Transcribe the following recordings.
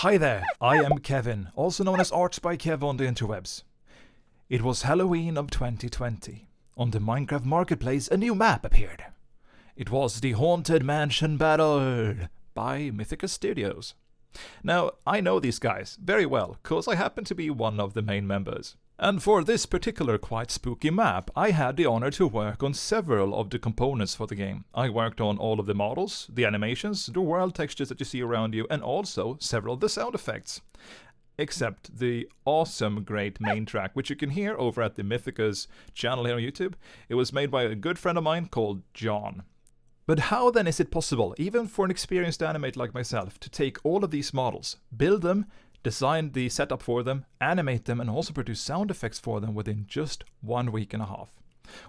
Hi there, I am Kevin, also known as ArtsByKev on the interwebs. It was Halloween of 2020. On the Minecraft marketplace, a new map appeared. It was the Haunted Mansion Battle by Mythicus Studios. Now, I know these guys very well, cause I happen to be one of the main members. And for this particular quite spooky map, I had the honor to work on several of the components for the game. I worked on all of the models, the animations, the world textures that you see around you, and also several of the sound effects. Except the awesome great main track, which you can hear over at the Mythicus channel here on YouTube. It was made by a good friend of mine called John. But how then is it possible, even for an experienced animator like myself, to take all of these models, build them, design the setup for them, animate them, and also produce sound effects for them within just 1 week and a half?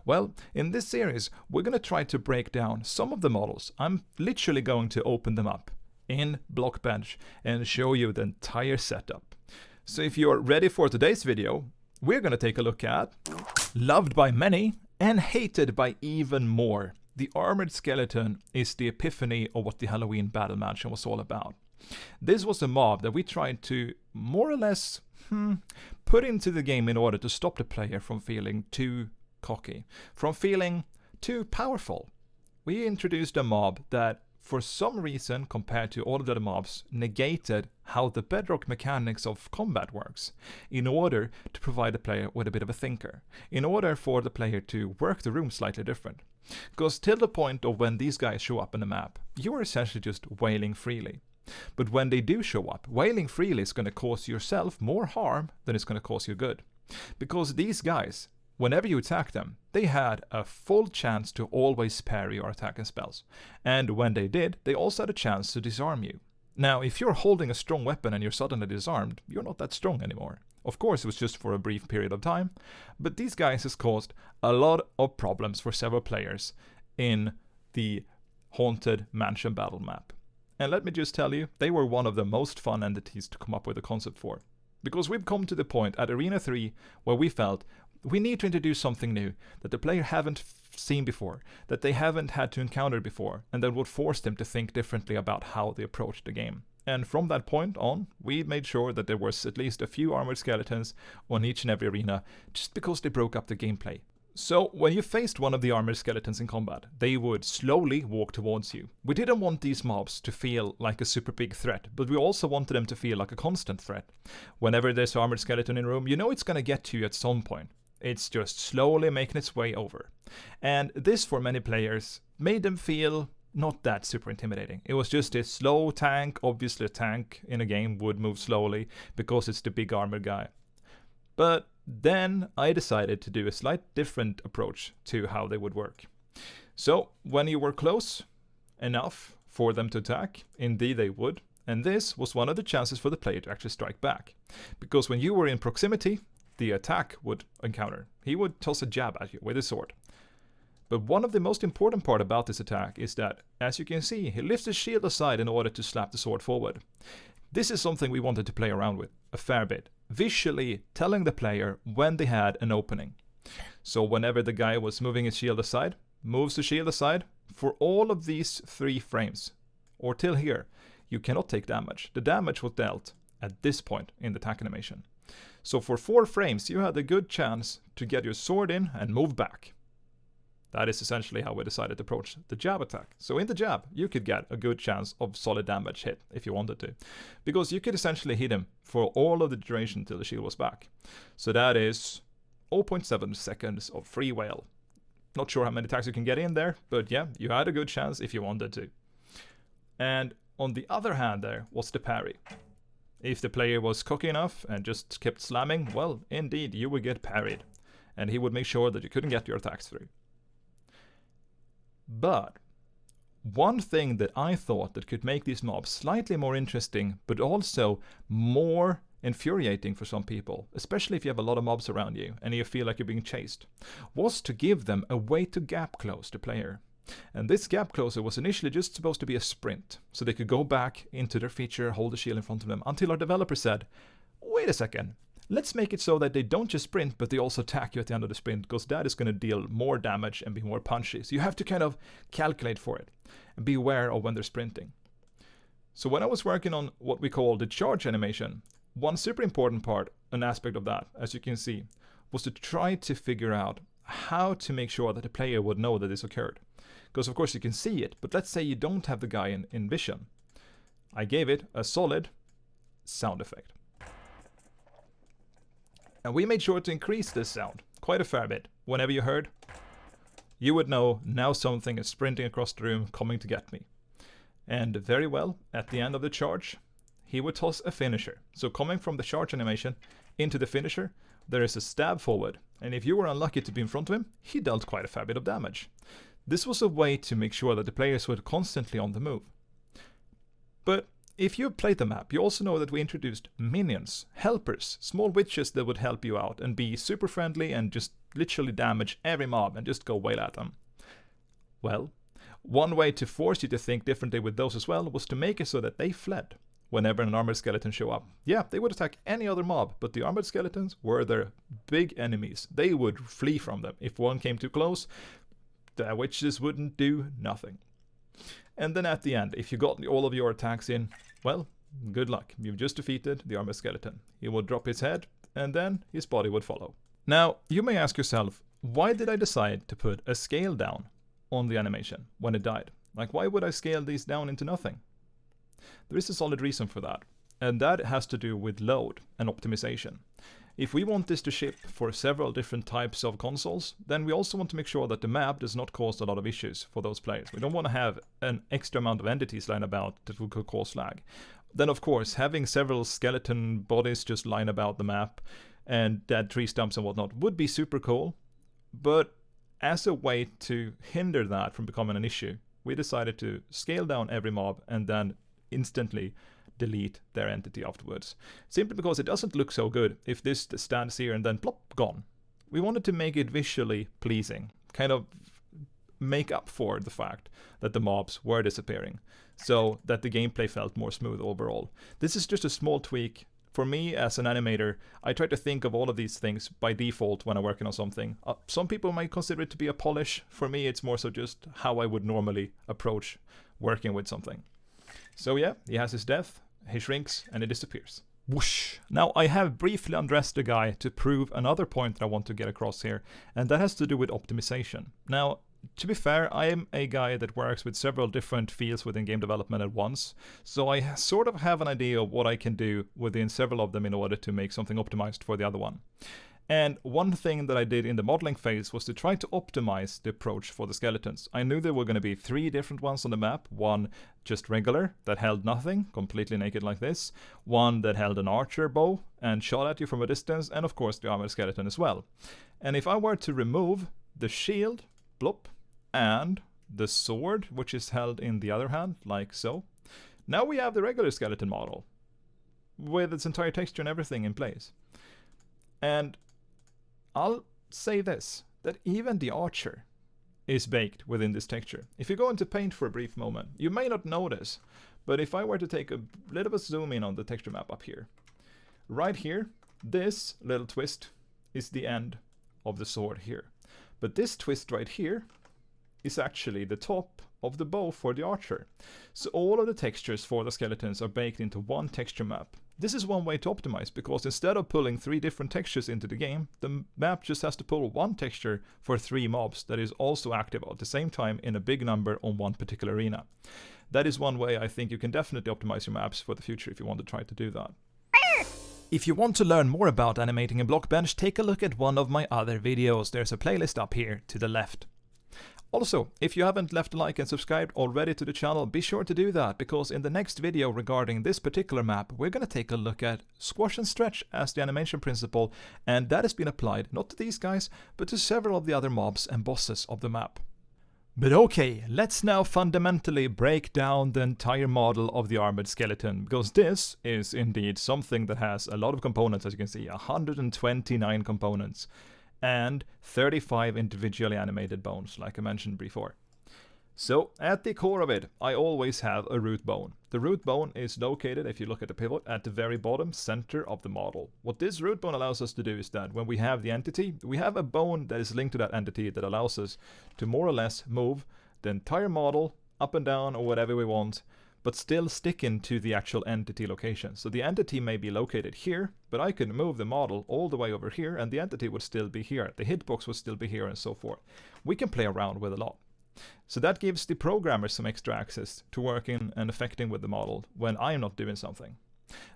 Well, in this series, we're going to try to break down some of the models. I'm literally going to open them up in Blockbench and show you the entire setup. So if you're ready for today's video, we're going to take a look at loved by many and hated by even more. The Armored Skeleton is the epiphany of what the Halloween Battle Mansion was all about. This was a mob that we tried to more or less put into the game in order to stop the player from feeling too cocky, from feeling too powerful. We introduced a mob that, for some reason, compared to all of the other mobs, negated how the bedrock mechanics of combat works, in order to provide the player with a bit of a thinker, in order for the player to work the room slightly different. Because till the point of when these guys show up in the map, you are essentially just wailing freely. But when they do show up, wailing freely is going to cause yourself more harm than it's going to cause you good. Because these guys, whenever you attack them, they had a full chance to always parry your attack and spells. And when they did, they also had a chance to disarm you. Now, if you're holding a strong weapon and you're suddenly disarmed, you're not that strong anymore. Of course, it was just for a brief period of time, but these guys has caused a lot of problems for several players in the Haunted Mansion Battle map. And let me just tell you, they were one of the most fun entities to come up with a concept for. Because we've come to the point at Arena 3 where we felt we need to introduce something new that the player haven't seen before, that they haven't had to encounter before, and that would force them to think differently about how they approach the game. And from that point on, we made sure that there was at least a few armored skeletons on each and every arena, just because they broke up the gameplay. So, when you faced one of the armored skeletons in combat, they would slowly walk towards you. We didn't want these mobs to feel like a super big threat, but we also wanted them to feel like a constant threat. Whenever there's an armored skeleton in a room, you know it's gonna get to you at some point. It's just slowly making its way over. And this, for many players, made them feel not that super intimidating. It was just a slow tank. Obviously a tank in a game would move slowly because it's the big armored guy. But then I decided to do a slight different approach to how they would work. So when you were close enough for them to attack, indeed they would, and this was one of the chances for the player to actually strike back. Because when you were in proximity, the attack would encounter. He would toss a jab at you with his sword. But one of the most important part about this attack is that, as you can see, he lifts his shield aside in order to slap the sword forward. This is something we wanted to play around with a fair bit, visually telling the player when they had an opening. So whenever the guy was moving his shield aside, moves the shield aside, for all of these 3 frames, or till here, you cannot take damage. The damage was dealt at this point in the attack animation. So for 4 frames, you had a good chance to get your sword in and move back. That is essentially how we decided to approach the jab attack. So in the jab, you could get a good chance of solid damage hit if you wanted to. Because you could essentially hit him for all of the duration till the shield was back. So that is 0.7 seconds of free whale. Not sure how many attacks you can get in there, but yeah, you had a good chance if you wanted to. And on the other hand there was the parry. If the player was cocky enough and just kept slamming, well, indeed, you would get parried. And he would make sure that you couldn't get your attacks through. But one thing that I thought that could make these mobs slightly more interesting, but also more infuriating for some people, especially if you have a lot of mobs around you and you feel like you're being chased, was to give them a way to gap close the player. And this gap closer was initially just supposed to be a sprint, so they could go back into their feature, hold the shield in front of them, until our developer said, wait a second, let's make it so that they don't just sprint, but they also attack you at the end of the sprint, because that is going to deal more damage and be more punchy. So you have to kind of calculate for it and be aware of when they're sprinting. So when I was working on what we call the charge animation, one super important part, an aspect of that, as you can see, was to try to figure out how to make sure that the player would know that this occurred. Because of course you can see it, but let's say you don't have the guy in vision. I gave it a solid sound effect. And we made sure to increase this sound quite a fair bit. Whenever you heard, you would know now something is sprinting across the room coming to get me. And very well, at the end of the charge, he would toss a finisher. So coming from the charge animation into the finisher, there is a stab forward. And if you were unlucky to be in front of him, he dealt quite a fair bit of damage. This was a way to make sure that the players were constantly on the move. But if you have played the map, you also know that we introduced minions, helpers, small witches that would help you out and be super friendly and just literally damage every mob and just go wail at them. Well, one way to force you to think differently with those as well was to make it so that they fled whenever an armored skeleton show up. Yeah, they would attack any other mob, but the armored skeletons were their big enemies. They would flee from them. If one came too close, the witches wouldn't do nothing. And then at the end, if you got all of your attacks in, well, good luck. You've just defeated the armored skeleton. He would drop his head, and then his body would follow. Now, you may ask yourself, why did I decide to put a scale down on the animation when it died? Like, why would I scale these down into nothing? There is a solid reason for that, and that has to do with load and optimization. If we want this to ship for several different types of consoles, then we also want to make sure that the map does not cause a lot of issues for those players. We don't want to have an extra amount of entities lying about that could cause lag. Then of course, having several skeleton bodies just lying about the map and dead tree stumps and whatnot would be super cool, but as a way to hinder that from becoming an issue, we decided to scale down every mob and then instantly delete their entity afterwards. Simply because it doesn't look so good if this stands here and then plop, gone. We wanted to make it visually pleasing, kind of make up for the fact that the mobs were disappearing, so that the gameplay felt more smooth overall. This is just a small tweak. For me as an animator, I try to think of all of these things by default when I'm working on something. Some people might consider it to be a polish. For me, it's more so just how I would normally approach working with something. So yeah, he has his death. He shrinks and it disappears. Whoosh! Now I have briefly undressed the guy to prove another point that I want to get across here, and that has to do with optimization. Now, to be fair, I am a guy that works with several different fields within game development at once, so I sort of have an idea of what I can do within several of them in order to make something optimized for the other one. And one thing that I did in the modeling phase was to try to optimize the approach for the skeletons. I knew there were going to be 3 different ones on the map. One just regular, that held nothing, completely naked like this. One that held an archer bow and shot at you from a distance, and of course the armored skeleton as well. And if I were to remove the shield, blop, and the sword, which is held in the other hand, like so, now we have the regular skeleton model with its entire texture and everything in place. And I'll say this, that even the archer is baked within this texture. If you go into paint for a brief moment, you may not notice, but if I were to take a little bit zoom in on the texture map up here, right here, this little twist is the end of the sword here. But this twist right here is actually the top of the bow for the archer. So all of the textures for the skeletons are baked into one texture map. This is one way to optimize, because instead of pulling 3 different textures into the game, the map just has to pull one texture for 3 mobs that is also active at the same time in a big number on one particular arena. That is one way I think you can definitely optimize your maps for the future if you want to try to do that. If you want to learn more about animating in Blockbench, take a look at one of my other videos. There's a playlist up here to the left. Also, if you haven't left a like and subscribed already to the channel, be sure to do that, because in the next video regarding this particular map, we're going to take a look at squash and stretch as the animation principle, and that has been applied not to these guys, but to several of the other mobs and bosses of the map. But okay, let's now fundamentally break down the entire model of the armored skeleton, because this is indeed something that has a lot of components, as you can see, 129 components. And 35 individually animated bones, like I mentioned before. So, at the core of it, I always have a root bone. The root bone is located, if you look at the pivot, at the very bottom center of the model. What this root bone allows us to do is that when we have the entity, we have a bone that is linked to that entity that allows us to more or less move the entire model up and down or whatever we want but still sticking to the actual entity location. So the entity may be located here, but I could move the model all the way over here and the entity would still be here. The hitbox would still be here and so forth. We can play around with a lot. So that gives the programmers some extra access to working and affecting with the model when I'm not doing something.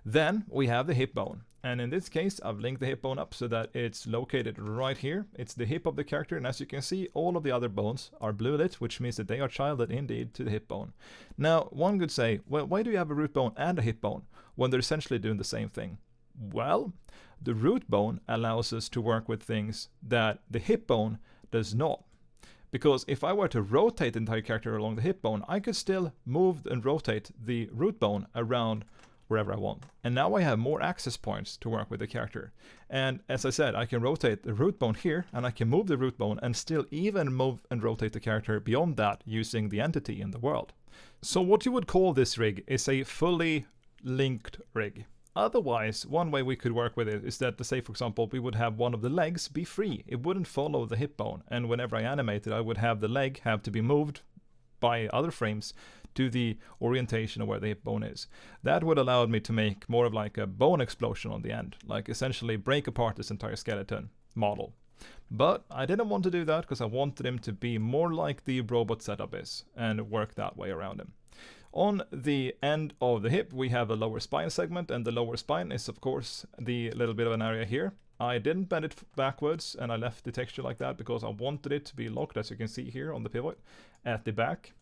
Then we have the hip bone. And in this case, I've linked the hip bone up so that it's located right here. It's the hip of the character, and as you can see, all of the other bones are blue lit, which means that they are childed indeed to the hip bone. Now, one could say, well, why do you have a root bone and a hip bone when they're essentially doing the same thing? Well, the root bone allows us to work with things that the hip bone does not. Because if I were to rotate the entire character along the hip bone, I could still move and rotate the root bone around wherever I want. And now I have more access points to work with the character. And as I said, I can rotate the root bone here, and I can move the root bone and still even move and rotate the character beyond that using the entity in the world. So what you would call this rig is a fully linked rig. Otherwise, one way we could work with it is that, say for example, we would have one of the legs be free. It wouldn't follow the hip bone, and whenever I animate it, I would have the leg have to be moved by other frames to the orientation of where the hip bone is. That would allow me to make more of like a bone explosion on the end, like essentially break apart this entire skeleton model. But I didn't want to do that because I wanted him to be more like the robot setup is and work that way around him. On the end of the hip, we have a lower spine segment, and the lower spine is of course the little bit of an area here. I didn't bend it backwards, and I left the texture like that because I wanted it to be locked, as you can see here on the pivot, at the back,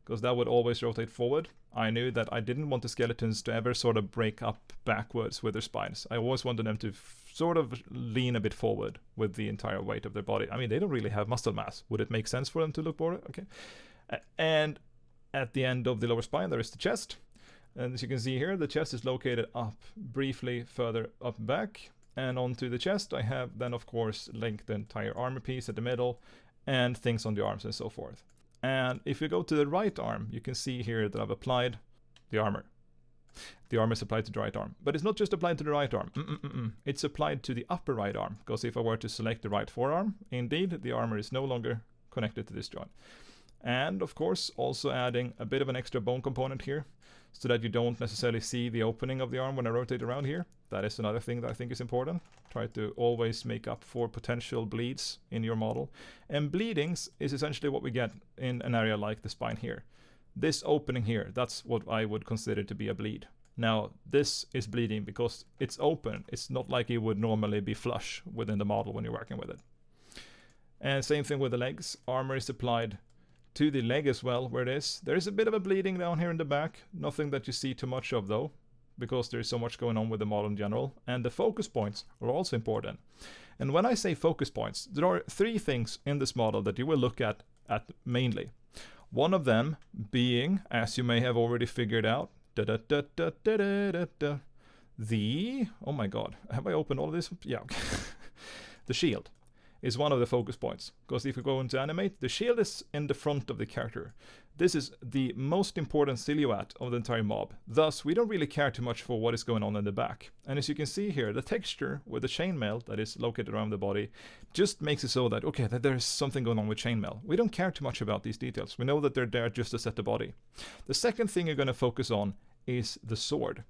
because that would always rotate forward. I knew that I didn't want the skeletons to ever sort of break up backwards with their spines. I always wanted them to sort of lean a bit forward with the entire weight of their body. I mean, they don't really have muscle mass. Would it make sense for them to look forward? Okay. And at the end of the lower spine, there is the chest. And as you can see here, the chest is located up briefly further up back. And onto the chest, I have then, of course, linked the entire armor piece at the middle and things on the arms and so forth. And if you go to the right arm, you can see here that I've applied the armor. The armor is applied to the right arm. But it's not just applied to the right arm. It's applied to the upper right arm. Because if I were to select the right forearm, indeed, the armor is no longer connected to this joint. And of course, also adding a bit of an extra bone component here, so that you don't necessarily see the opening of the arm when I rotate around here. That is another thing that I think is important. Try to always make up for potential bleeds in your model. And bleedings is essentially what we get in an area like the spine here. This opening here, that's what I would consider to be a bleed. Now, this is bleeding because it's open. It's not like it would normally be flush within the model when you're working with it. And same thing with the legs. Armor is applied to the leg as well, where it is. There is a bit of a bleeding down here in the back. Nothing that you see too much of though, because there's so much going on with the model in general. And the focus points are also important. And when I say focus points, there are three things in this model that you will look at mainly. One of them being, as you may have already figured out, the, oh my god, have I opened all of this? Yeah, okay. The shield is one of the focus points, because if you go into animate, the shield is in the front of the character. This is the most important silhouette of the entire mob. Thus, we don't really care too much for what is going on in the back. And as you can see here, the texture with the chainmail that is located around the body just makes it so that, okay, that there's something going on with chainmail. We don't care too much about these details. We know that they're there just to set the body. The second thing you're going to focus on is the sword.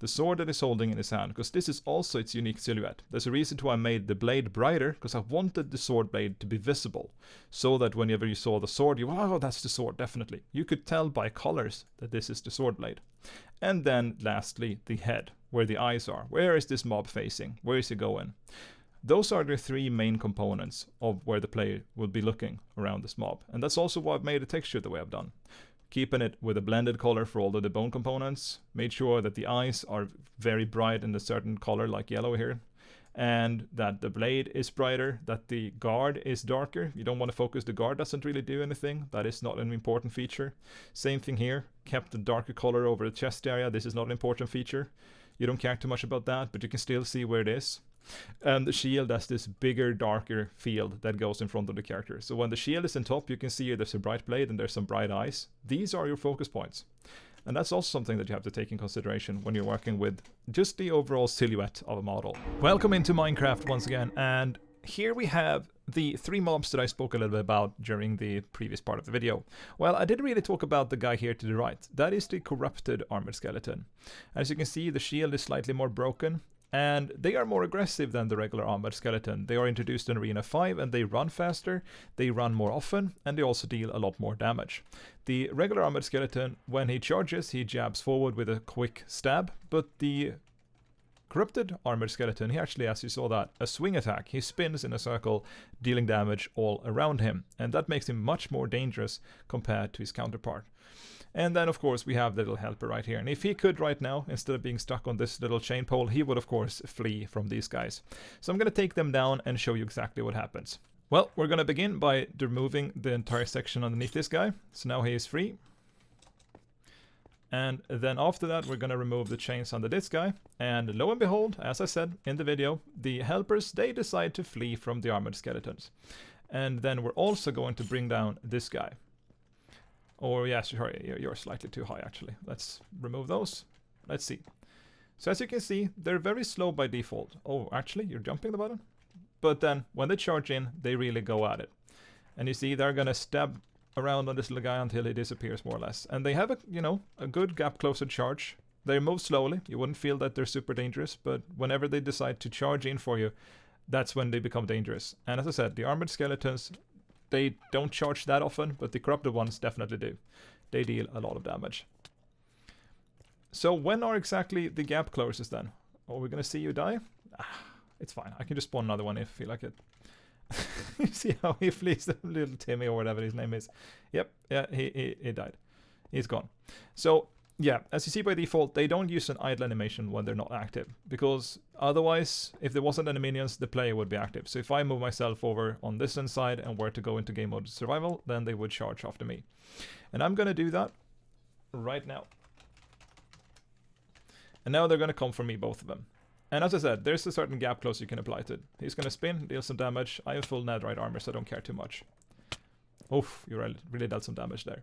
The sword that is holding in his hand, because this is also its unique silhouette. There's a reason why I made the blade brighter, because I wanted the sword blade to be visible, so that whenever you saw the sword, you, oh, that's the sword, definitely. You could tell by colors that this is the sword blade. And then lastly, the head, where the eyes are. Where is this mob facing? Where is he going? Those are the three main components of where the player will be looking around this mob. And that's also why I've made the texture the way I've done. Keeping it with a blended color for all of the bone components. Made sure that the eyes are very bright in a certain color, like yellow here. And that the blade is brighter, that the guard is darker. You don't want to focus, the guard doesn't really do anything. That is not an important feature. Same thing here, kept the darker color over the chest area. This is not an important feature. You don't care too much about that, but you can still see where it is. And the shield has this bigger, darker field that goes in front of the character. So when the shield is on top, you can see there's a bright blade and there's some bright eyes. These are your focus points. And that's also something that you have to take in consideration when you're working with just the overall silhouette of a model. Welcome into Minecraft once again, and here we have the 3 mobs that I spoke a little bit about during the previous part of the video. Well, I didn't really talk about the guy here to the right. That is the corrupted armored skeleton. As you can see, the shield is slightly more broken, and they are more aggressive than the regular armored skeleton. They are introduced in Arena 5 and they run faster, they run more often, and they also deal a lot more damage. The regular armored skeleton, when he charges, he jabs forward with a quick stab, but the corrupted armored skeleton, he actually, as you saw that, a swing attack. He spins in a circle, dealing damage all around him, and that makes him much more dangerous compared to his counterpart. And then, of course, we have the little helper right here. And if he could right now, instead of being stuck on this little chain pole, he would, of course, flee from these guys. So I'm going to take them down and show you exactly what happens. Well, we're going to begin by removing the entire section underneath this guy. So now he is free. And then after that, we're going to remove the chains under this guy. And lo and behold, as I said in the video, the helpers, they decide to flee from the armored skeletons. And then we're also going to bring down this guy. Or yes, sorry, you're slightly too high actually. Let's remove those. Let's see. So as you can see, they're very slow by default. Oh, actually, you're jumping the button? But then, when they charge in, they really go at it. And you see, they're gonna stab around on this little guy until he disappears, more or less. And they have a good gap closer charge. They move slowly. You wouldn't feel that they're super dangerous, but whenever they decide to charge in for you, that's when they become dangerous. And as I said, the armored skeletons, they don't charge that often, but the corrupted ones definitely do. They deal a lot of damage. So when are exactly the gap closest then? Are we going to see you die? It's fine. I can just spawn another one if I feel like it. You see how he flees, the little Timmy or whatever his name is. Yep, yeah, he died. He's gone. So yeah, as you see by default, they don't use an idle animation when they're not active, because otherwise, if there wasn't any minions, the player would be active. So if I move myself over on this side and were to go into game mode survival, then they would charge after me. And I'm going to do that right now. And now they're going to come for me, both of them. And as I said, there's a certain gap close you can apply to it. He's going to spin, deal some damage. I have full netherite armor, so I don't care too much. Oof, you really dealt some damage there.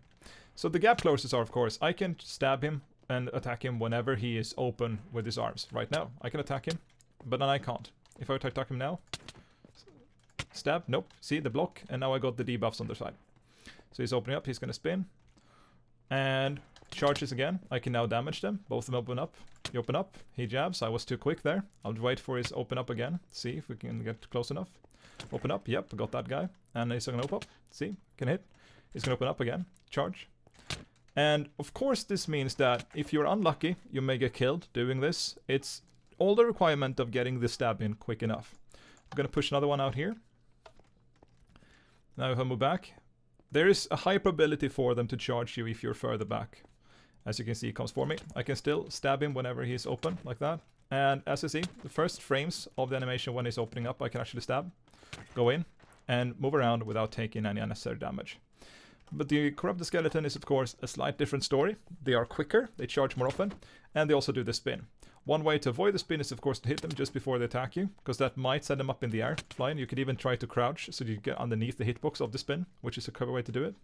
So the gap closes are, of course, I can stab him and attack him whenever he is open with his arms. Right now, I can attack him, but then I can't. If I were to attack him now, stab, nope, see the block, and now I got the debuffs on the side. So he's opening up, he's going to spin, and charges again. I can now damage them, both of them open up. He open up, he jabs, I was too quick there. I'll wait for his open up again, see if we can get close enough. Open up, yep, got that guy. And he's gonna open up, see, can hit. He's gonna open up again, charge. And of course this means that if you're unlucky, you may get killed doing this. It's all the requirement of getting the stab in quick enough. I'm gonna push another one out here. Now if I move back, there is a high probability for them to charge you if you're further back. As you can see, he comes for me. I can still stab him whenever he's open, like that. And as you see, the first frames of the animation when he's opening up, I can actually stab, go in, and move around without taking any unnecessary damage. But the corrupted skeleton is, of course, a slight different story. They are quicker, they charge more often, and they also do the spin. One way to avoid the spin is, of course, to hit them just before they attack you, because that might send them up in the air, flying. You could even try to crouch, so you get underneath the hitbox of the spin, which is a clever way to do it.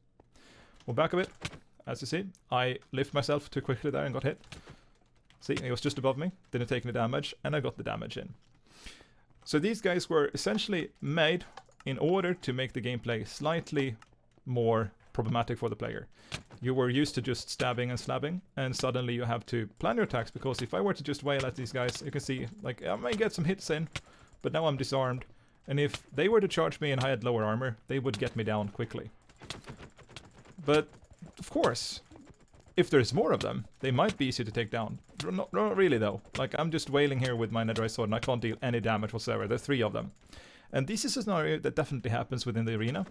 Move back a bit. As you see, I lift myself too quickly there and got hit. See, he was just above me, didn't take any damage, and I got the damage in. So these guys were essentially made in order to make the gameplay slightly more problematic for the player. You were used to just stabbing and slabbing, and suddenly you have to plan your attacks, because if I were to just wail at these guys, you can see, like, I may get some hits in, but now I'm disarmed, and if they were to charge me and I had lower armor, they would get me down quickly. But of course, if there's more of them, they might be easy to take down. Not really though. Like, I'm just wailing here with my netherite sword and I can't deal any damage whatsoever. There are 3 of them. And this is a scenario that definitely happens within the arena.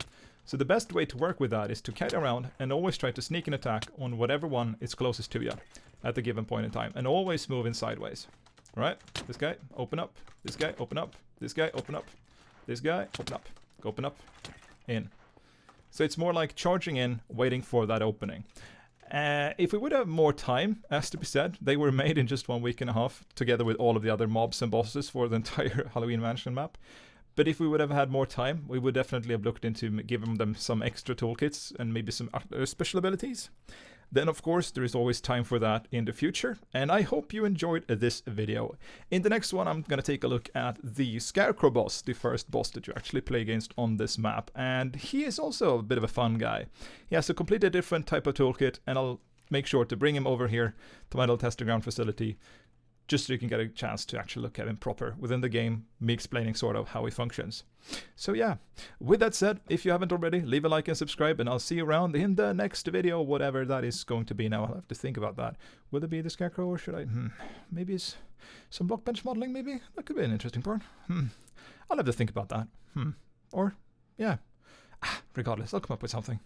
So the best way to work with that is to carry around and always try to sneak an attack on whatever one is closest to you at the given point in time. And always move in sideways. Right? This guy, open up. This guy, open up. This guy, open up. This guy, open up. Go open up. In. So it's more like charging in, waiting for that opening. If we would have more time, as to be said, they were made in just 1.5 weeks, together with all of the other mobs and bosses for the entire Halloween Mansion map. But if we would have had more time, we would definitely have looked into giving them some extra toolkits and maybe some special abilities. then of course there is always time for that in the future, and I hope you enjoyed this video. In the next one I'm gonna take a look at the Scarecrow boss, the first boss that you actually play against on this map, and he is also a bit of a fun guy. He has a completely different type of toolkit, and I'll make sure to bring him over here to my little testing ground facility, just so you can get a chance to actually look at him proper within the game, me explaining sort of how he functions. So yeah, with that said, if you haven't already, leave a like and subscribe, and I'll see you around in the next video, whatever that is going to be now. I'll have to think about that. Will it be the Scarecrow, or should I... maybe it's some block bench modeling, maybe? That could be an interesting part. I'll have to think about that. Or, yeah. Regardless, I'll come up with something.